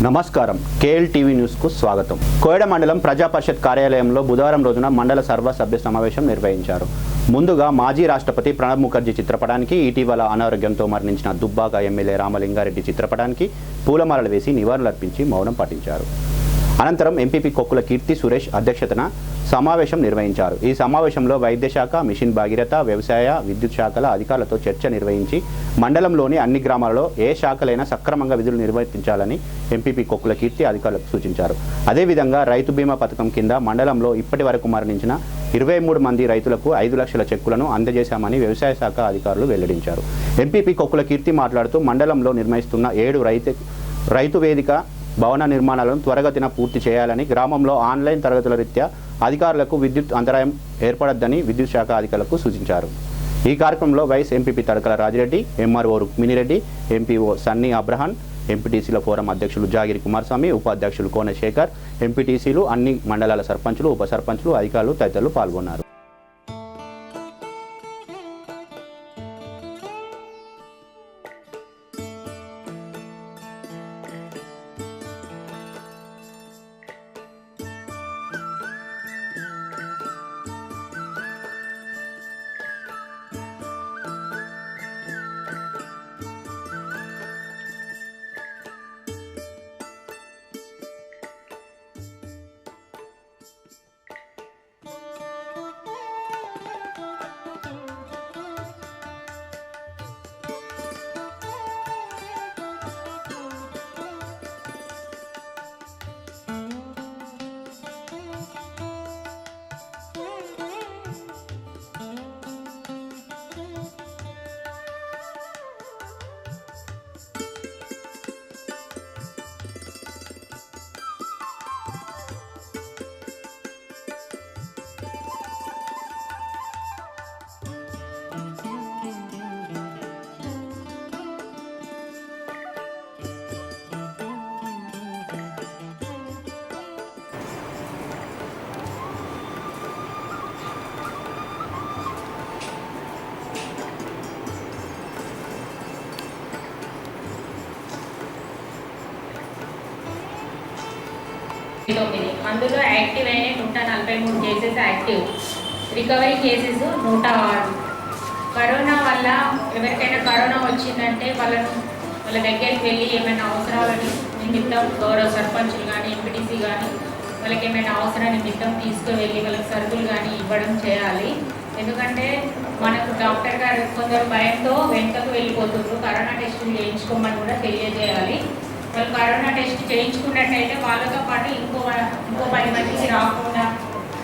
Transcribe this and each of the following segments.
నమస్కారం కేఎల్టీవీ న్యూస్కు స్వాగతం. కోయడ మండలం ప్రజా పరిషత్ కార్యాలయంలో బుధవారం రోజున మండల సర్వసభ్య సమావేశం నిర్వహించారు. ముందుగా మాజీ రాష్ట్రపతి ప్రణబ్ ముఖర్జీ చిత్రపటానికి, ఇటీవల అనారోగ్యంతో మరణించిన దుబ్బాక ఎమ్మెల్యే రామలింగారెడ్డి చిత్రపటానికి పూలమాలలు వేసి నివాళులర్పించి మౌనం పాటించారు. అనంతరం ఎంపీపీ కొక్కుల కీర్తి సురేష్ అధ్యక్షతన సమావేశం నిర్వహించారు. ఈ సమావేశంలో వైద్య శాఖ, మిషన్ భాగీరథ, వ్యవసాయ, విద్యుత్ శాఖల అధికారులతో చర్చ నిర్వహించి మండలంలోని అన్ని గ్రామాలలో ఏ శాఖలైనా సక్రమంగా విధులు నిర్వర్తించాలని ఎంపీపీ కొక్కుల కీర్తి అధికారులకు సూచించారు. అదేవిధంగా రైతు బీమా పథకం కింద మండలంలో ఇప్పటి వరకు మరణించిన 23 మంది రైతులకు 5 లక్షల చెక్కులను అందజేశామని వ్యవసాయ శాఖ అధికారులు వెల్లడించారు. ఎంపీపీ కొక్కుల కీర్తి మాట్లాడుతూ మండలంలో నిర్మిస్తున్న 7 రైతు వేదిక భవన నిర్మాణాలను త్వరగతిన పూర్తి చేయాలని, గ్రామంలో ఆన్లైన్ తరగతుల రీత్యా అధికారులకు విద్యుత్ అంతరాయం ఏర్పడద్దని విద్యుత్ శాఖ అధికారులకు సూచించారు. ఈ కార్యక్రమంలో vice MPP Tadakala Rajireddy, MRO Rukminireddy, MPO Sunny Abraham, ఎంపీటీసీల ఫోరం అధ్యక్షులు జాగిరి కుమారస్వామి, ఉపాధ్యక్షులు కోనశేఖర్, ఎంపీటీసీలు, అన్ని మండలాల సర్పంచులు, ఉప సర్పంచులు, అధికారులు తదితరులు పాల్గొన్నారు. అందులో యాక్టివ్ అయిన 143 cases active, recovery cases 106. Corona వల్ల ఎవరికైనా కరోనా వచ్చిందంటే వాళ్ళ దగ్గరికి వెళ్ళి ఏమైనా అవసరాలని నిమిత్తం గౌరవ సర్పంచులు కానీ, ఎంపీటీసీ కానీ వాళ్ళకి ఏమైనా అవసరం నిమిత్తం తీసుకువెళ్ళి వాళ్ళకి సరుకులు కానీ ఇవ్వడం చేయాలి. ఎందుకంటే మనకు డాక్టర్ గారు కొందరు భయంతో వెనుకకు వెళ్ళిపోతున్నారు. కరోనా టెస్టులు చేయించుకోమని కూడా తెలియజేయాలి. వాళ్ళు కరోనా టెస్ట్ చేయించుకున్నట్టయితే వాళ్ళతో పాటు ఇంకో 10 మందికి రాకుండా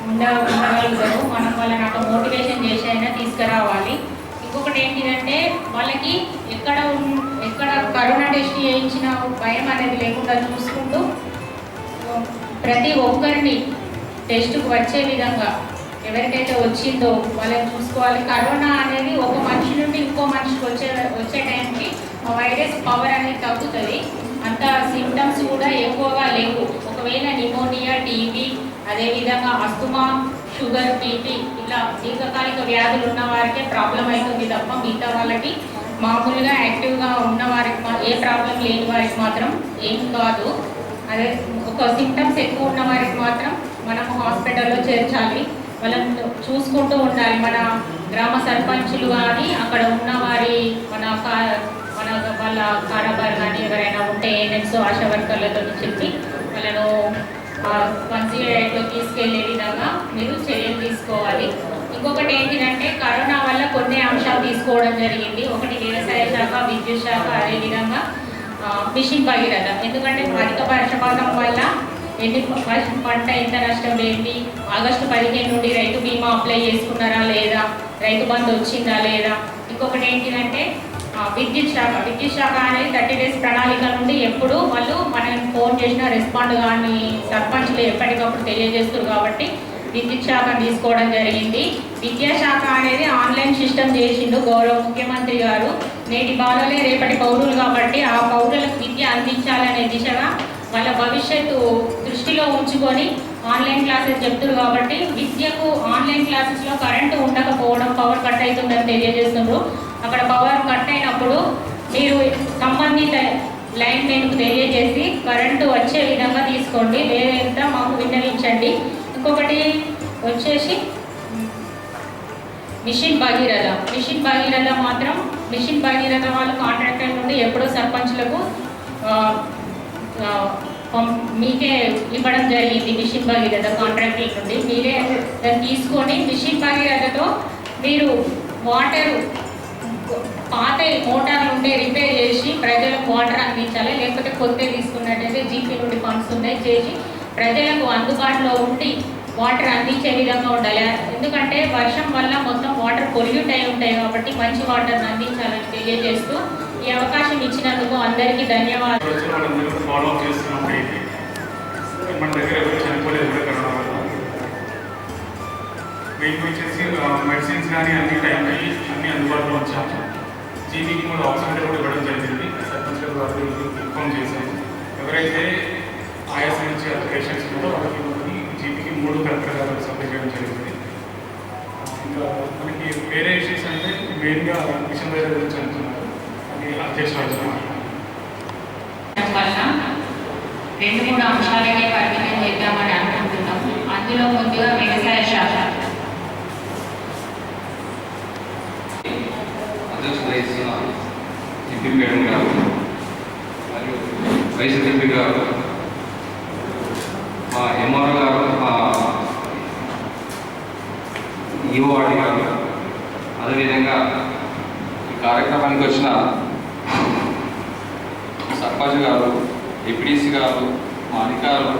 ఉండగలుగుతారు. మనం వాళ్ళని అక్కడ మోటివేషన్ చేసి అయినా తీసుకురావాలి. ఇంకొకటి ఏంటిదంటే వాళ్ళకి ఎక్కడ కరోనా టెస్ట్ చేయించిన భయం అనేది లేకుండా చూసుకుంటూ ప్రతి ఒక్కరిని టెస్టుకు వచ్చే విధంగా ఎవరికైతే వచ్చిందో వాళ్ళని చూసుకోవాలి. కరోనా అనేది ఒక మనిషి నుండి ఇంకో మనిషికి వచ్చే టైంకి వైరస్ పవర్ అనేది తగ్గుతుంది. అంత సిమ్టమ్స్ కూడా ఎక్కువగా లేవు. ఒకవేళ నిమోనియా, టీబీ, అదేవిధంగా అస్తుమా, షుగర్, బీపీ ఇలా దీర్ఘకాలిక వ్యాధులు ఉన్న వారికే ప్రాబ్లం అవుతుంది తప్ప మిగతా వాళ్ళకి మామూలుగా యాక్టివ్గా ఉన్న వారికి ఏ ప్రాబ్లం లేని వారికి మాత్రం ఏం కాదు. అదే ఒక సిమ్టమ్స్ ఎక్కువ ఉన్న వారికి మాత్రం మనము హాస్పిటల్లో చేర్చాలి. వాళ్ళని చూసుకుంటూ ఉండాలి. మన గ్రామ సర్పంచులు కానీ అక్కడ ఉన్న వారి వాళ్ళ కారాబార్ కానీ ఎవరైనా ఉంటే ఏఎన్ఎంస్, ఆశా వర్కర్లతో చెప్పి వాళ్ళను 108లో తీసుకెళ్లే విధంగా మీరు చర్యలు తీసుకోవాలి. ఇంకొకటి ఏంటిదంటే కరోనా వల్ల కొన్ని అంశాలు తీసుకోవడం జరిగింది. ఒకటి వ్యవసాయ శాఖ, విద్యుత్ శాఖ, అదేవిధంగా మిషన్ భాగీరథ. ఎందుకంటే అధిక వర్షపాతం వల్ల పంట ఎంత నష్టం ఏంటి, ఆగస్టు 15 నుండి రైతు బీమా అప్లై చేసుకున్నారా లేదా, రైతు బంధు వచ్చిందా లేదా. ఇంకొకటి ఏంటిదంటే విద్యుత్ శాఖ అనేది 30 డేస్ ప్రణాళిక నుండి ఎప్పుడు వాళ్ళు మనం ఫోన్ చేసిన రెస్పాండ్ కానీ సర్పంచ్లు ఎప్పటికప్పుడు తెలియజేస్తారు కాబట్టి విద్యుత్ శాఖ తీసుకోవడం జరిగింది. విద్యాశాఖ అనేది ఆన్లైన్ సిస్టమ్ చేసిండు గౌరవ ముఖ్యమంత్రి గారు. నేటి బాలలే రేపటి పౌరులు కాబట్టి ఆ పౌరులకు విద్య అందించాలనే దిశగా వాళ్ళ భవిష్యత్తు దృష్టిలో ఉంచుకొని ఆన్లైన్ క్లాసెస్ చెప్తున్నారు కాబట్టి విద్యకు ఆన్లైన్ క్లాసెస్లో కరెంటు ఉండకపోవడం, పవర్ కట్ అవుతుందని తెలియజేస్తున్నారు. అక్కడ పవర్ కట్ అయినప్పుడు మీరు సంబంధిత లైన్ మెన్కు తెలియజేసి కరెంటు వచ్చే విధంగా తీసుకోండి, లేదంతా మాకు విన్నవించండి. ఇంకొకటి వచ్చేసి మిషన్ భగీరథ మాత్రం మిషన్ భగీరథ వాళ్ళు కాంట్రాక్టర్ నుండి ఎప్పుడో సర్పంచ్లకు మీకే ఇవ్వడం జరిగింది. మిషన్ భగీరథ కాంట్రాక్టర్ నుండి మీరే దాన్ని తీసుకొని మిషన్ భగీరథతో మీరు వాటర్ పాత మోటార్లు ఉంటే రిపేర్ చేసి ప్రజలకు వాటర్ అందించాలి. లేకపోతే కొత్త తీసుకున్నట్టయితే జీపీ నుండి ఫండ్స్ ఉన్నాయి చేసి ప్రజలకు అందుబాటులో ఉండి వాటర్ అందించే విధంగా ఉండాలి. ఎందుకంటే వర్షం వల్ల మొత్తం వాటర్ పొల్యూట్ అయి ఉంటాయి కాబట్టి మంచి వాటర్ని అందించాలని తెలియజేస్తూ ఈ అవకాశం ఇచ్చినందుకు అందరికీ ధన్యవాదాలు. మన దగ్గర ఎవరు చనిపోలేదు కూడా కరోనా వల్ల. మీకు వచ్చేసి మెడిసిన్స్ కానీ అన్ని టైంకి అన్ని అందుబాటులో ఉంచాము. జీబీకి కూడా ఆక్సిజన్ కూడా ఇవ్వడం జరిగింది. సర్పంచ్ గారు ఇన్ఫార్మ్ చేశాము. ఎవరైతే ఆయాసం నుంచి పేషెంట్స్ ఉన్నారో వాళ్ళకి జీబీకి 3 కలెక్టర్ గారు సప్లై చేయడం జరిగింది. ఇంకా మనకి వేరే ఇష్యూస్ అంటే మెయిన్గా మిషన్ వైద్య గురించి అంటున్నారు. అది అధ్యక్షులు వల్ల 2-3 అంశాలనే పరిమితం చేద్దామని అనుకుంటున్నాం. అందులో ముందుగా వ్యవసాయ శాఖ అధ్యక్షత వహిస్తున్న ఎంపీ మేడం గారు మరియు వైస్ ఎంపీ గారు, మా ఎంఆర్ఓ గారు, మా ఈఓఆర్డి గారు, అదేవిధంగా ఈ కార్యక్రమానికి వచ్చిన సర్పంచ్ గారు, డిప్యూటీసీ గారు, మా అధికారులు,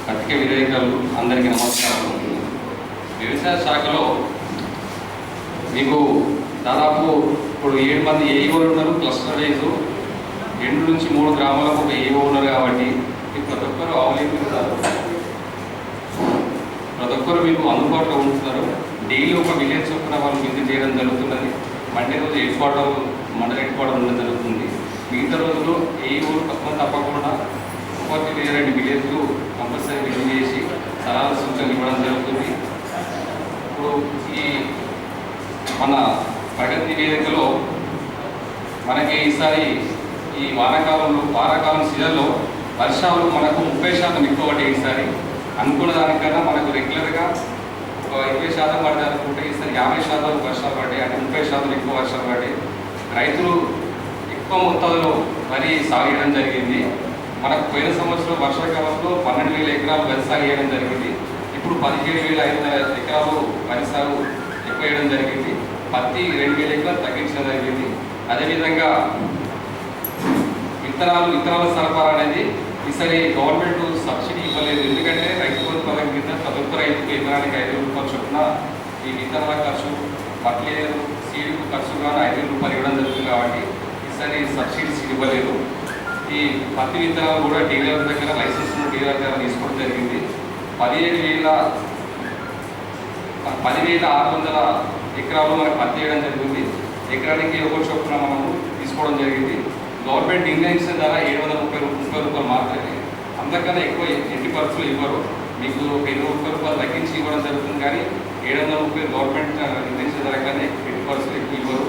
పత్రిక విలేకరులు అందరికీ నమస్కారం. వ్యవసాయ శాఖలో మీకు దాదాపు ఇప్పుడు 7 మంది ఏఈఓలు ఉన్నారు. క్లస్టర్ వైజ్ 2 నుంచి 3 గ్రామాలకు ఒక ఏఈఓ ఉన్నారు కాబట్టి మీకు ప్రతి ఒక్కరు అవైలబుల్, ప్రతి ఒక్కరు మీకు అందుబాటులో ఉంటున్నారు. డైలీ ఒక విలేజ్ చొప్పున వాళ్ళు విజిట్ చేయడం జరుగుతున్నది. మండే రోజు మండల హెడ్ క్వార్టర్ ఉండడం జరుగుతుంది. మిగతా రోజుల్లో ఏఈఓలు తప్పకుండా ఒకటి 2 విలేజ్లు కంపల్సరీ విజిట్ చేసి సలహాలు సూచనలు ఇవ్వడం జరుగుతుంది. ఇప్పుడు ఈ మన ప్రగతి వేదికలో మనకి ఈసారి ఈ వానాకాలం సీజన్లో వర్షాలు మనకు 30% ఎక్కువ పడ్డాయి. ఈసారి అనుకున్న దానికన్నా మనకు రెగ్యులర్గా ఒక 20% పడ్డాయి అనుకుంటే ఈసారి 50% వర్షాలు పడ్డాయి. అంటే 30% ఎక్కువ వర్షాలు పడ్డాయి. రైతులు ఎక్కువ మొత్తంలో వరి సాగు చేయడం జరిగింది. మనకు పోయిన సంవత్సరం వర్షాకాలంలో 12,000 ఎకరాలు వరి సాగు చేయడం జరిగింది. ఇప్పుడు 17,500 ఎకరాలు వరి సాగు ఎక్కువ చేయడం జరిగింది. పత్తి 2,000 ఎకరాలు తగ్గించడం జరిగింది. అదేవిధంగా విత్తనాల సరఫరా అనేది ఈసారి గవర్నమెంట్ సబ్సిడీ ఇవ్వలేదు. ఎందుకంటే రైతు బంధు పథకం కింద ప్రతి ఒక్క రైతుకు ఎకరానికి 5,000 రూపాయలు చొప్పున ఈ విత్తనాల ఖర్చు, ఫర్టిలైజర్ సీడ్కు ఖర్చు కానీ 5,000 రూపాయలు ఇవ్వడం జరుగుతుంది. కాబట్టి ఈసారి సబ్సిడీస్ ఇవ్వలేదు. ఈ పత్తి విత్తనాలు కూడా డీలర్ దగ్గర లైసెన్స్ ఉన్న డీలర్ దగ్గర తీసుకోవడం జరిగింది. 10,600 ఎకరాలు మనకు పత్తి వేయడం జరిగింది. ఎకరానికి ఒకటి చొప్పున మనము తీసుకోవడం జరిగింది. గవర్నమెంట్ నిర్ణయించిన ధర 730 రూపాయలు మాత్రమే. అంతకన్నా ఎక్కువ ఎట్టి ఖర్చులు ఇవ్వరు. మీకు 20 రూపాయలు తగ్గించి ఇవ్వడం జరుగుతుంది. కానీ 730 గవర్నమెంట్ నిర్ణయించిన ధర కన్నా ఎట్టి ఖర్చులు ఎక్కువ ఇవ్వరు.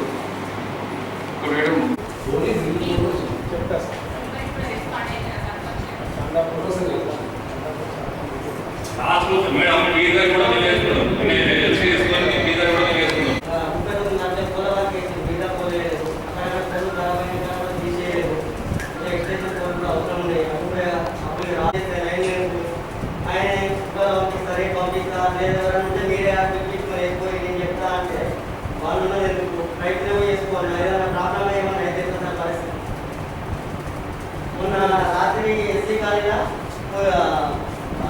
మొన్న రాత్రి ఎస్సీ కాలేజీలో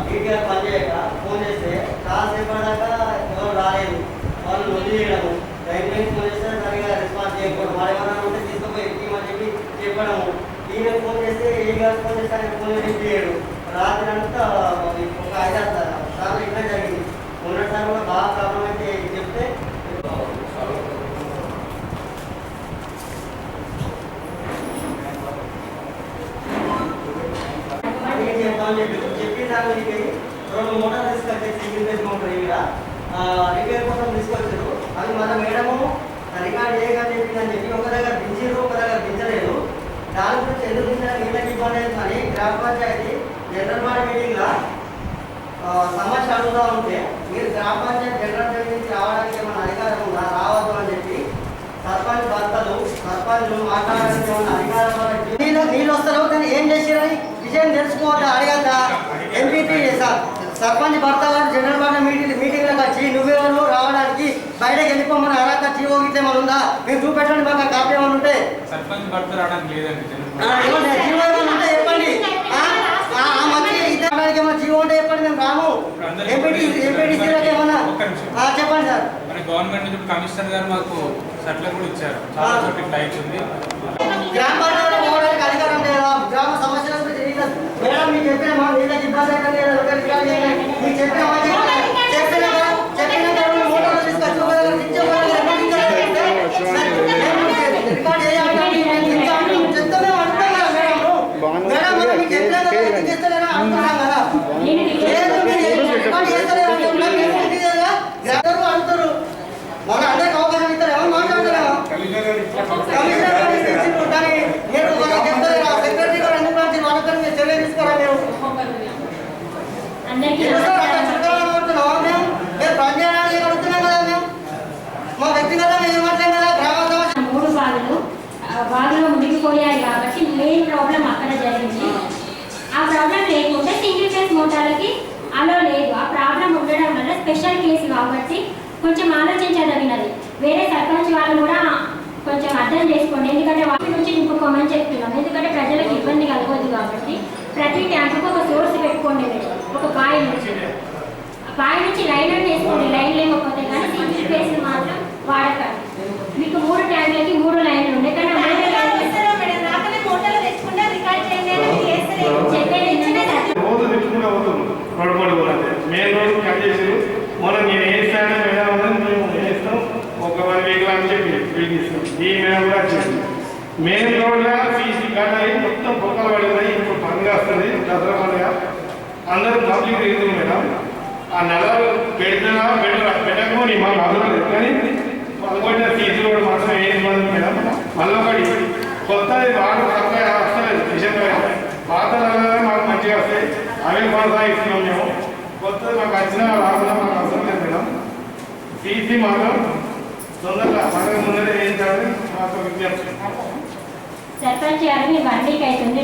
డీటీఆర్ పనిచేయక ఫోన్ చేస్తే చాలాసేపు దాకా ఎవరు రాలేదు. వాళ్ళు వదిలేయడము, టైం లైన్ ఫోన్ చేస్తే సరిగా రెస్పాన్స్ చేయకపోవడం, వాడు ఎవరైనా ఉంటే తీసుకుపోయి ఎక్కిమని చెప్పి చెప్పడము. ఈయన ఫోన్ చేస్తే ఏ గారు ఫోన్ చేస్తే ఆయన ఫోన్ లిఫ్ట్ చేయడు. రాత్రి అంతా ఒక 5-6 సార్లు ఇట్లా జరిగింది. ఉన్నసారి కూడా బాగా ప్రాబ్లం అయితే చెప్తే చెప్పిన దానికి 2 మోటార్లు తీసుకొచ్చేసి సింగిల్ ఫేజ్ మోటార్ ఇక్కడ రిపేర్ కోసం తీసుకొచ్చారు. అది మన మేడము రికార్డ్ చేయగా చెప్పిందని చెప్పి ఒక దగ్గర దించారు, ఒక దగ్గర దించలేదు. దాని గురించి ఎందుకు వీళ్ళకి ఇబ్బంది అవుతుందని గ్రామ పంచాయతీ జనరల్ బాడీ మీటింగ్లో సమస్య అడుగుతూ ఉంటే మీరు గ్రామ పంచాయతీ జనరల్ మీటింగ్కి రావడానికి ఏమైనా అధికారం ఉందా, రావద్దు అని చెప్పి సర్పంచ్ భర్తలు సర్పంచ్ మాట్లాడడానికి ఏమైనా అధికారం నీళ్ళు వస్తారు కానీ ఏం చేసారని విషయం తెలుసుకోవద్దా, అడగద్దా? ఎంపీటీ సర్పంచ్ భర్త గారు జనరల్ బాడీ మీటింగ్లకు వచ్చి నువ్వెవరు రావడానికి బయటకు వెళ్ళిపోమని అడగ జీవో గిట్ల ఏమైనా ఉందా? మీరు చూపెట్టండి, మాకు కాపీ ఏమైనా ఉంటే సర్పంచ్ భర్త రావడానికి లేదండి. జీవో ఏమైనా ఉంటే చెప్పండి. ఏమైనా జీవో ఉంటే చెప్పండి, మేము రాము. ఎంపీటీసీలకు ఏమన్నా చెప్పండి సార్. మన గవర్నమెంట్ నుంచి కమిషనర్ గారు మాకు సర్టిఫికేట్ కూడా ఇచ్చారు. చాలా చోట్ల లైట్స్ ఉంది. గ్రామ పంచాయతీలో పోవడానికి అధికారం లేదా? గ్రామ సమస్యల గురించి మేడం మీకు చెప్పిన మా వీళ్ళకి ఇబ్బంది అయితే మీకు చెప్పిన మోటార్లు తీసుకొచ్చి రికార్డ్ చేయాలి చెప్తే మేము అడుగుతాం కదా మేడం. మేడం మీకు చెప్పినా ఎందుకు చేస్తలేరా అంటున్నాం కదా. రికార్డ్ చేస్తలేరు అడుగుతారు. మన అందరికి అవకాశం ఇస్తారు, ఎవరు మాట్లాడతారేమో. కమిషనర్ గారు ఇచ్చిండ్రు కానీ నేను వాళ్ళకి చెప్తలేరా? సెక్రటరీ గారు ఎందుకు రాసి వాళ్ళతో మీరు చర్య తీసుకోరా? మేము మేము పనిచేయడానికి అడుగుతున్నాం కదా. మేము మా వ్యక్తిగతంగా ఏమంటాం కదా. గ్రామ సమస్య 3 బావిలో మునిగిపోయాయి కాబట్టి మెయిన్ ప్రాబ్లం అక్కడ జరిగింది. ఆ ప్రాబ్లం లేకుంటే సింగిల్ ఫేస్ మోటార్లకి అలో లేదు. ఆ ప్రాబ్లం ఉండడం వల్ల స్పెషల్ కేసు కాబట్టి కొంచెం ఆలోచించదగినది. వేరే సర్పంచ్ వాళ్ళు కూడా కొంచెం అర్థం చేసుకోండి. ఎందుకంటే వాటి నుంచి నింపుకోమని చెప్తున్నాం. ఎందుకంటే ప్రజలకు ఇబ్బంది కలగదు కాబట్టి ప్రతి ట్యాంకుకు ఒక సోర్స్ పెట్టుకోండి. ఒక బావి నుంచి లైన్ అని వేసుకోండి. లైన్ లేకపోతే కానీ సింగిల్ ఫేస్ మాత్రం వాడకండి. మీకు 3 ట్యాంకులకి 3 లైన్లు ఉన్నాయి కానీ మెయిన్ రోడ్ కట్ చేసారు. మనం నేను వేస్తాను మేడం, మేము వేస్తాం ఒక 1 వీక్ అని చెప్పి పిలిపిస్తాం. ఈ మేడం కూడా వచ్చింది. మెయిన్ రోడ్లో సీసీ కట్టాలి, మొత్తం పొక్కలు పడుతున్నాయి. ఇప్పుడు పండుగ వస్తుంది, దసరా పండుగ. అందరూ పబ్లిక్ తిరుగుతుంది మేడం. ఆ నెలలు పెట్టకపోని మాకు అవసరం లేదు కానీ పదకొండ సీసీ రోడ్ మాత్రం ఏ ఇబ్బంది మేడం. మళ్ళీ ఒకటి కొత్తది వాటర్ సప్లై వస్తలేదు. డిసెంబర్ పాత నెలలో మాకు మంచిగా వస్తాయి, అవే కొనసాగిస్తున్నాం మేము. కొత్తది మాకు వచ్చిన రాకుండా మాకు అవసరం లేదు మేడం. సీసీ మాత్రం తొందరగా పండుగ ముందరే వేయించాలని మాకు విజ్ఞప్తి. సర్పంచ్ గారు మీ బండికి అవుతుంది.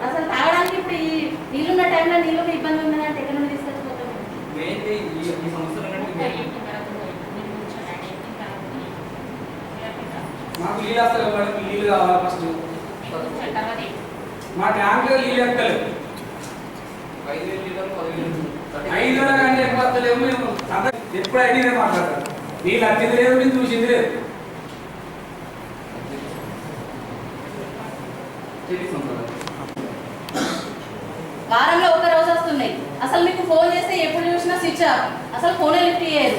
అసలు తాగడానికి ఇప్పుడు ఈ నీళ్ళున్న టైంలో నీళ్ళు ఇబ్బంది ఉందని అంటే ఎక్కడ నుండి తీసుకొచ్చిపోతాం? మాకు నీళ్ళు వస్తారు కాబట్టి నీళ్ళు కావాలి. ఫస్ట్ మా ట్యాంక్లో నీళ్ళు ఎక్కలేదు. 5,000 లీటర్లు 10,000 కానీ ఎక్కువ వస్తలేము. మేము ఎప్పుడు అడిగినా మాట్లాడతాం. నీళ్ళు అచ్చింది లేదు, నేను చూసింది లేదు. వారంలో 1 రోజు వస్తున్నాయి. అసలు మీకు ఫోన్ చేస్తే ఎప్పుడు చూసినా స్విచ్ ఆఫ్. అసలు ఫోనే లిఫ్ట్ చేయదు.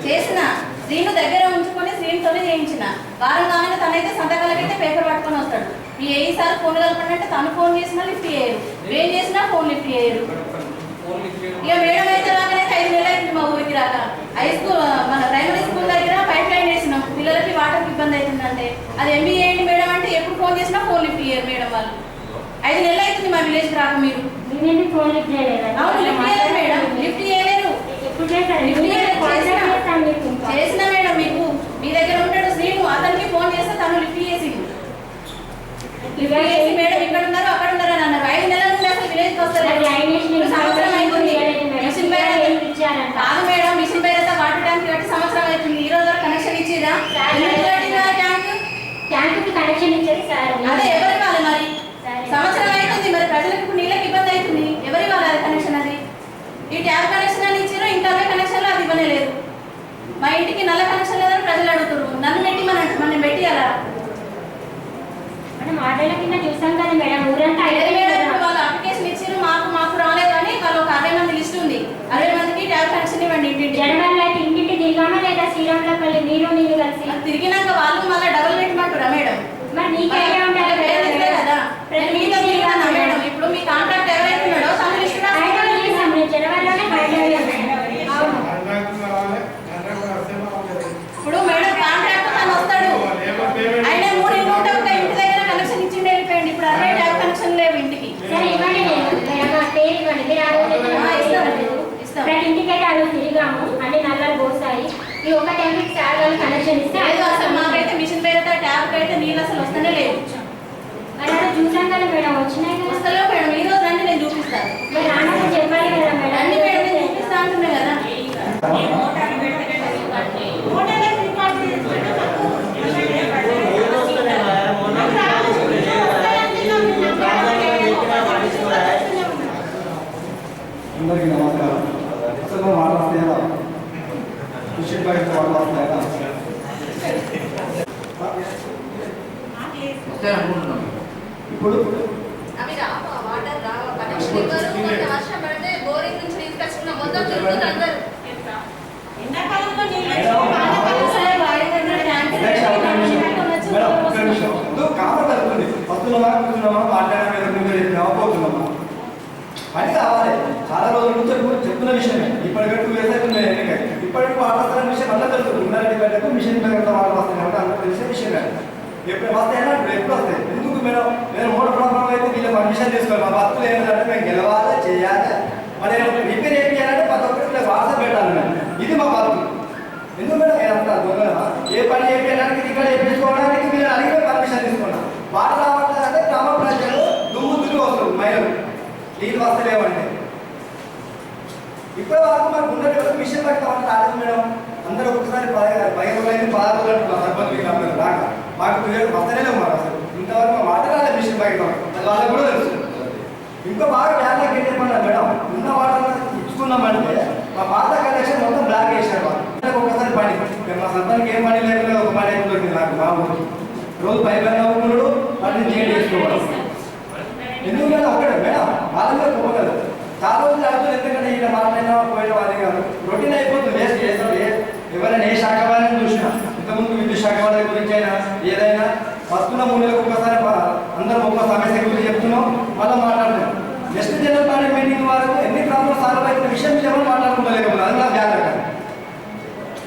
చేసిన స్క్రీన్ దగ్గర ఉంచుకొని స్క్రీన్తోనే చేయించిన. వారం కాగానే తనైతే సంతకాలకైతే పేపర్ పట్టుకొని వస్తాడు. మీ ఏసారి ఫోన్ కలపండి అంటే తను ఫోన్ చేసినా లిఫ్ట్ చేయరు, ఏం చేసినా ఫోన్ లిఫ్ట్ చేయరు. ఇక మేడం అయితే రాగానే 5 నెలలు అవుతుంది మా ఊరికి రాక. హై స్కూల్ మన ప్రైమరీ స్కూల్ దగ్గర పైప్ లైన్ వేసినాం. పిల్లలకి వాటర్కి ఇబ్బంది అవుతుందంటే అది ఎంబీ చేయండి మేడం అంటే ఎప్పుడు ఫోన్ చేసినా ఫోన్ లిఫ్ట్ చేయరు మేడం వాళ్ళు. 5 నెలలు అవుతుంది మా విలేజ్కి రాక. మీరు ఫోన్ లిఫ్ట్ చేయలేదు. అవును లిఫ్ట్ చేయలేరు మేడం, లిఫ్ట్ చేయలేరు. చేసిన మేడం మీకు మీ దగ్గర ఉంటాడు శ్రీను, అతనికి ఫోన్ చేస్తే తను లిఫ్ట్ చేసి మేడం ఇక్కడ ఉన్నారు అక్కడ ఉన్నారు అని అన్నారు. 5 నెలల నుండి అసలు విలేజ్కి వస్తారు. సంవత్సరం అవుతుంది. మిషన్ పేరు కాదు మేడం, మిషన్ పేరుతో వాటర్ ట్యాంక్ కట్టి సంవత్సరం అవుతుంది. ఈ రోజు వరకు కనెక్షన్ ఇచ్చిరా? ట్యాంక్ కనెక్షన్ ఇచ్చేది సార్. అదే ఎవరి వాళ్ళు మరి? సంవత్సరం అవుతుంది. మరి ప్రజలకు ఇప్పుడు నీళ్ళకి ఇబ్బంది అవుతుంది. ఎవరి వాళ్ళు కనెక్షన్? అది ఈ ట్యాప్ కనెక్షన్ అని ఇచ్చారు, ఇంకా కనెక్షన్లో అది ఇవ్వనే లేదు. మా ఇంటికి నల్ల కనెక్షన్ లేదని ప్రజలు అడుగుతారు. నన్ను పెట్టి మనం పెట్టి అలా మనం ఆర్డర్ల కింద చూసాం కదా మేడం. ఊరంతా వాళ్ళు అప్లికేషన్ ఇచ్చారు, మాకు రాలేదు అని వాళ్ళు ఒక 60 మంది లిస్ట్ ఉంది. 60 మందికి ట్యాప్ కనెక్షన్ ఇవ్వండి ఇంటింటి. జనవరిలో అయితే ఇంటింటి దిగామా లేదా శ్రీరాములపల్లి నీళ్ళు కలిసి తిరిగినాక వాళ్ళు మళ్ళీ డబుల్ పెట్టమంటారా మేడం? మరి నీకే కదా మీతో మీరేనా మేడం? ఇప్పుడు మీ కాంట్రాక్ట్ ఎవరైతే ఉన్నాడో తను లిస్ట్ రాసుకోండి. జనవరిలోనే ఇప్పుడు మేడం కాంట్రాక్ట్ తను వస్తాడు, ఆయన 3 ఇల్లు ఉంటే ఒక ఇంటి దగ్గర కనెక్షన్ ఇచ్చి వెళ్ళిపోయింది. ఇప్పుడు 60 ట్యాప్ కనెక్షన్ లేవు ఇంటికి. సరే ఇవ్వండి, ప్రతి ఇంటికైతే ఆ రోజు తిరిగాము, అన్ని నల్లలు పోస్తాయి. ఈ ఒక టైంకి సార్ కనెక్షన్ ఇస్తే లేదు అసలు మాకైతే మిషన్ పేరుతో ట్యాప్ అయితే నీళ్ళు అసలు వస్తూనే లేవు. మరి అలా చూసాం కదా మేడం, వచ్చినాయి కదా. వస్తలేవు మేడం. ఈ రోజు రండి నేను చూపిస్తాను. మరి రానని చెప్పాలి కదా మేడం. రండి మేడం నేను చూపిస్తా అంటున్నా కదా. అందరికీ నమస్కారం. అసలు మాట వస్తాయా? కృషి బయట మాట వస్తాయా? ఇప్పుడు అవి రావా వాటర్ రావా కనెక్షన్ ఇవ్వరు. కొంత వర్షం పడితే బోరింగ్ నుంచి తీసుకొచ్చుకున్న మొత్తం తిరుగుతుంది అందరు. ఎండాకాలంలో కాబట్టి అవుతుంది. వస్తున్నామా కూర్చున్నామా మాట్లాడకపోతున్నామా పని కావాలి. చాలా రోజుల నుంచి చెప్తున్న విషయమే. ఇప్పటికట్టు వేసేది ఇప్పటికి వాటర్ వస్తున్న విషయం అంతా తెలుస్తుంది. ఇందాక మిషన్ దగ్గర వాటర్ వస్తున్నాయి అంటే అందరూ తెలిసే విషయం కాదు. ఎప్పుడు వస్తాయన్నా ఎప్పుడు వస్తాయి? ఎందుకు మేము మోటార్ ప్రాబ్లం అయితే వీళ్ళు పర్మిషన్ తీసుకోవాలి. మా బతుకులు ఏంటంటే మేము గెలవాలి చేయాలి. మరి రిపేర్ ఏం చేయాలంటే ప్రతి ఒక్కరికి వాట్సాప్ పెట్టాలి మేము. ఇది మా బతుకు. ఎందుకు మేడం అంటారు ఏ పని చేయడానికి ఇక్కడ చేయించుకోవడానికి మీరు అడిగితే పర్మిషన్ తీసుకున్నాం. వాటర్ రావట్లేదు అంటే గ్రామ ప్రజలు దుమ్ము దుమ్ము వస్తుంది. మహిళలు నీళ్ళు వస్తలేవంటే ఇప్పటి వరకు మాకు ఉన్నట్టు మిషన్ పెడతామని రాలేదు మేడం. అందరూ ఒకసారి 10 రోజులైంది 16 రోజులు అంటున్నారు సర్పంచ్ రాక. మాకు వస్తలేవు మాకు అసలు ఇంతవరకు మా వాటర్ రాలేదు మిషన్ పెడతాం. అది వాళ్ళకి కూడా తెలుసు. ఇంకో బాగా బ్యాక్లాగ్ ఏం చెప్పమన్నారు మేడం. ఉన్న వాటర్ ఇచ్చుకున్నామంటే మా పాత కనెక్షన్ మొత్తం బ్లాక్ చేశారు వాళ్ళు. ఒకసారి పని మా సర్పంచ్కి ఏం పని లేకుండా ఒక పని అయిపోతుంది నాకు. మా ఊరు రోజు పై నవ్వుకున్నాడు వాటిని చేంజ్ చేసుకోవాలి. ఎందుకు మేడం ఒక్కడే మేడం వాళ్ళ మీద పోగలదు. చాలా రోజులు అడుగుతుంది. ఎందుకంటే ఇలా మాట్లాడినా పోయిన వాళ్ళే కాదు. రొటీన్ అయిపోతుంది. వేస్ట్ చేస్తాం. ఎవరైనా ఏ శాఖ వాళ్ళని చూసినా ఇంతకుముందు విద్యుత్ శాఖ వాళ్ళ గురించి అయినా ఏదైనా వస్తున్న మూడలకు ఒకసారి అందరం ఒక్క సమస్య గురించి చెప్తున్నాం, మళ్ళీ మాట్లాడుతున్నాం. నెక్స్ట్ జనరల్ బాడీ మీటింగ్ వరకు ఎన్ని ప్రాబ్లమ్స్ సాల్వ్ అయిన విషయం ఎవరు మాట్లాడుకోలేదు. అది నాకు జాగ్రత్త.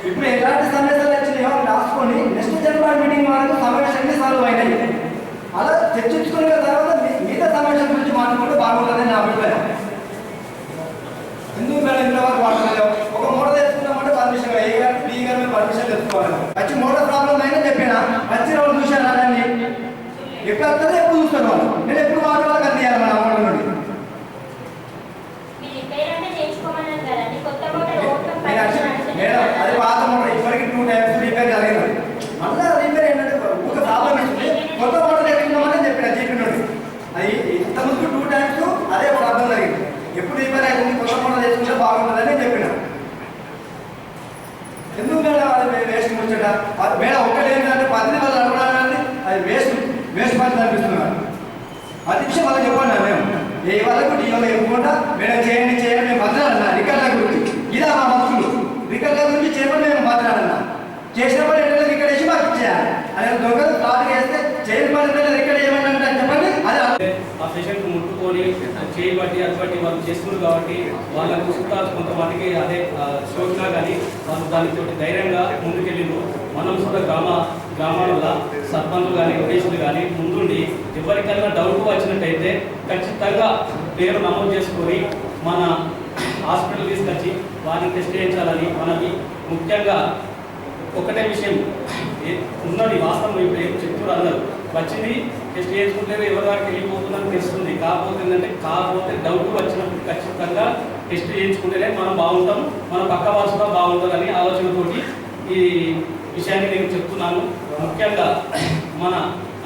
ఇప్పుడు ఎలాంటి సమస్యలు వచ్చినాయో రాసుకొని నెక్స్ట్ జనరల్ బాడీ మీటింగ్ వరకు సమస్యలన్నీ సాల్వ్ అయినాయి. అలా చర్చించుకున్న తర్వాత మిగతా సమస్యల గురించి మాట్లాడుకుంటే బాగుంటుందని నా అభిప్రాయం. ఎందుకు మేడం ఇంతవరకు వాడలేదు? ఒక మోటార్ తెచ్చుకున్నామంటే పర్మిషన్ ఏ గారు బి గారు మీరు పర్మిషన్ తెచ్చుకోవాలి. వచ్చి మోటార్ ప్రాబ్లం అయినా చెప్పినా వచ్చి రోజు చూశాను దాన్ని ఎప్పుడు వస్తుందో ఎప్పుడు చూస్తాను వాళ్ళు. నేను ఎప్పుడు వాటర్ వాళ్ళకి అందియాలి మన మోటార్ నుండి. మేడం అది పాత మోటార్ ఇప్పటికీ 2 టైమ్స్ రిపేర్ జరిగింది. మళ్ళీ రిపేర్ ఏంటంటే ఒక ప్రాబ్లం ఇస్తుంది. కొత్త మోటార్ తెచ్చుకున్నామని చెప్పిన జీపీ నుండి అది ఇంతకుముందు 2 టైమ్స్ అదే ప్రాబ్లం జరిగింది. ఎప్పుడు రిపేర్ అవుతుంది కొత్త మోటార్ తెచ్చుకుంటే బాగుంటుందని చెప్పిన. ఎందుకు మేడం అది వేస్ట్ ముచ్చట? మేడం ఒక్కటి ఏంటంటే 10 వాళ్ళు అడగడానికి అది వేస్ట్ పని అనిపిస్తున్నారు. అది విషయం వాళ్ళకి చెప్పండి. మేము ఏ వాళ్ళకు టీ వాళ్ళు చెప్పకుండా మేడం చేయండి మేము మాట్లాడన్నా రికార్డుల గురించి. ఇలా మా భక్తులు రికార్డుల గురించి చేయమని మేము మాట్లాడన్నా. చేసినప్పుడు ఎట్లా రికార్డ్ వేసి మాకు ఇచ్చేయాలి. అదే దొంగలు ప్లాట్ వేస్తే చేయని పని రికార్డ్ చేయమని చెప్పండి. అదే ఆ పేషెంట్ ముట్టుకొని చేయబట్టి అటువంటి వాళ్ళు చేస్తున్నారు కాబట్టి వాళ్ళకు కొంతమందికి అదే సోకినా కానీ వాళ్ళు దానితో ధైర్యంగా ముందుకెళ్ళిండ్రు. మనం కూడా గ్రామాలలో సర్పంచులు కానీ ఉద్దేశులు కానీ ముందుండి ఎవరికైనా డౌట్ వచ్చినట్టయితే ఖచ్చితంగా పేరు నమోదు చేసుకొని మన హాస్పిటల్ తీసుకొచ్చి వారిని టెస్ట్ చేయించాలని మనకి ముఖ్యంగా ఒకటే విషయం ఉన్నది వాస్తవం. ఇప్పుడు ఏం చెప్తున్నారు అందరూ వచ్చింది టెస్ట్ చేసుకుంటే ఎవరి వారికి వెళ్ళిపోతుందని తెలుస్తుంది. కాకపోతే డౌట్ వచ్చినప్పుడు ఖచ్చితంగా టెస్ట్ చేయించుకుంటేనే మనం బాగుంటాం, మన పక్క వాళ్ళు కూడా బాగుంటుందని ఆలోచనతోటి ఈ విషయాన్ని నేను చెప్తున్నాను. ముఖ్యంగా మన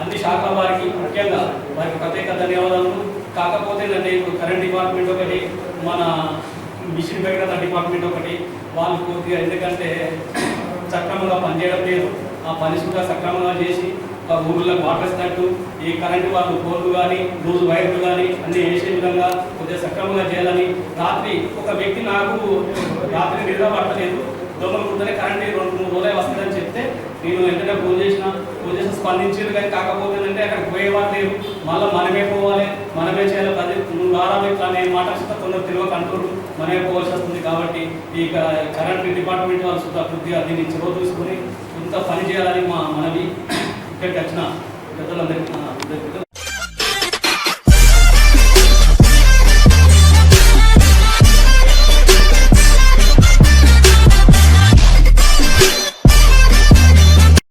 అన్ని శాఖల వారికి ముఖ్యంగా వారికి ప్రత్యేక ధన్యవాదాలు. కాకపోతే ఏంటంటే ఇప్పుడు కరెంట్ డిపార్ట్మెంట్ ఒకటి, మన మిషన్ భగీరథ డిపార్ట్మెంట్ ఒకటి వాళ్ళు పూర్తిగా ఎందుకంటే సక్రమంగా పనిచేయడం లేదు. ఆ పని కూడా సక్రమంగా చేసి ఊళ్ళో వాటర్ ఇస్తున్నట్టు ఈ కరెంటు వాళ్ళు పోర్లు కానీ లూజు వైర్లు కానీ అన్నీ వేసే విధంగా కొద్దిగా సక్రమంగా చేయాలని. రాత్రి ఒక వ్యక్తి నాకు రాత్రి నిద్ర పట్టలేదు, దొంగలు కుడితేనే కరెంట్ 2-3 రోజులే వస్తుందని చెప్తే నేను వెంటనే ఫోన్ చేసిన స్పందించారు. కానీ కాకపోతే అంటే అక్కడ పోయేవారు లేరు. మళ్ళీ మనమే పోవాలి, మనమే చేయాలి. పది నువ్వు రారాలు ఇట్లా నేను మాట కొందరు తెలియక అంటారు, మనమే పోవాల్సి వస్తుంది. కాబట్టి ఈ కరెంట్ డిపార్ట్మెంట్ వాళ్ళు సుద్ధా కొద్దిగా దీన్ని చొరవ తీసుకొని కొంత పని చేయాలని మా మనవి. ఇక్కడికి వచ్చిన పెద్దలందరికీ